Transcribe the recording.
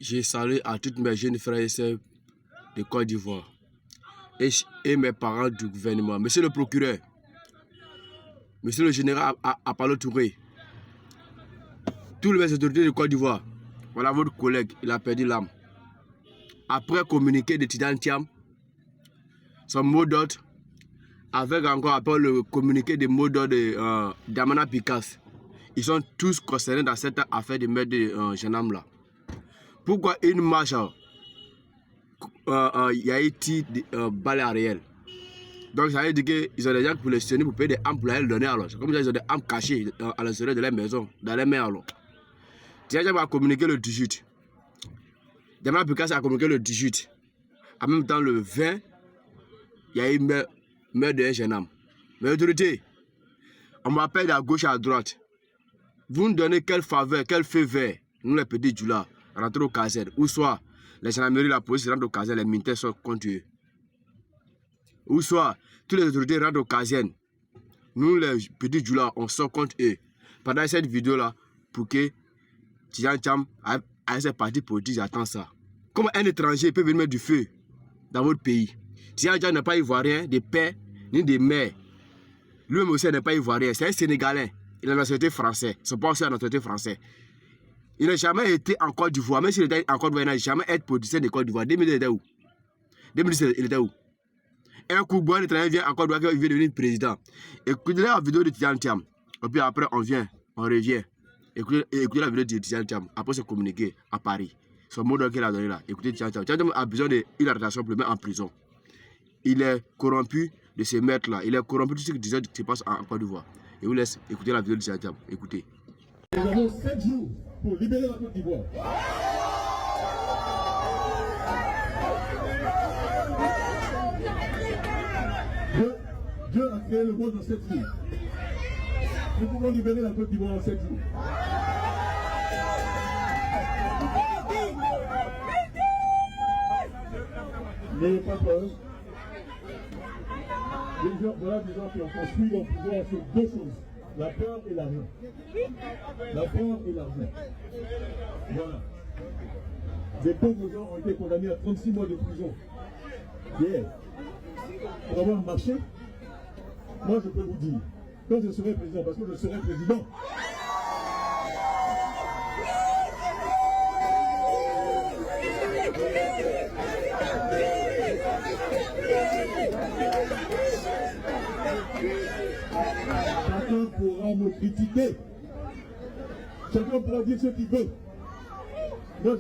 J'ai salué à toutes mes jeunes frères et sœurs de Côte d'Ivoire et mes parents du gouvernement. Monsieur le procureur, monsieur le général Apollo Touré, tous les autorités de Côte d'Ivoire, voilà votre collègue, il a perdu l'âme. Après communiqué de Tidiane Thiam, son mot d'ordre, avec encore après le communiqué de mot d'ordre d'Amana Picasse, ils sont tous concernés dans cette affaire de meurtre de gendarme là. Pourquoi une marche il y a été balai à réel? Donc ça veut dire qu'ils ont des gens pour les soutenir pour payer des armes pour les donner alors. C'est comme ça ils ont des armes cachées à l'intérieur de leur maison, dans les mains alors. Tiens, a communiqué le 18. Damana Picasse a communiqué le 18. En même temps, le 20, il y a eu meurtre d'un jeune homme. Mais l'autorité, on m'appelle de gauche à droite. Vous nous donnez quelle faveur, quel feu vert, nous les petits djoulas, rentrer au casernes, ou soit les gendarmeries, la police rentrent au casernes, les militaires sont contre eux. Ou soit, toutes les autorités rentrent au casernes, nous les petits djoulas, on sort contre eux. Pendant cette vidéo-là, pour que Tidiane Thiam à ses partis politiques, j'attends ça. Comment un étranger peut venir mettre du feu dans votre pays? Tidiane Thiam n'est pas ivoirien, de père, ni de mère. Lui-même aussi n'est pas ivoirien, c'est un Sénégalais. Il a la nationalité française, son père aussi a la nationalité française. Il n'a jamais été en Côte d'Ivoire, même s'il était en Côte d'Ivoire, il n'a jamais été politicien de Côte d'Ivoire. 2010, il était où? 2017, il était où? Un coup, un étranger vient en Côte d'Ivoire, il vient devenir président. Écoutez la vidéo de Tidiane Thiam. Et puis après, on revient. Écoutez la vidéo de Tidiane Thiam. Après, c'est communiqué à Paris. Son mot d'ordre qu'il a donné là. Écoutez Tidiane Thiam. Tidiane Thiam a besoin d'une arrestation pour le mettre en prison. Il est corrompu de ce maître-là. Il est corrompu de ce qui se passe en Côte d'Ivoire. Et vous laisse écouter la vidéo de Tidiane Thiam. Écoutez. Nous avons 7 jours pour libérer la Côte d'Ivoire. Dieu a créé le monde en 7 jours. Nous pouvons libérer la Côte d'Ivoire en 7 jours. N'ayez pas peur. Voilà des gens qui ont construit leur pouvoir sur deux choses. La peur et l'argent. La peur et l'argent. Voilà. Des pauvres gens ont été condamnés à 36 mois de prison. Hier. Pour avoir marché, moi je peux vous dire, quand je serai président, parce que je serai président, chacun pourra me critiquer. Chacun pourra dire ce qu'il veut. Moi,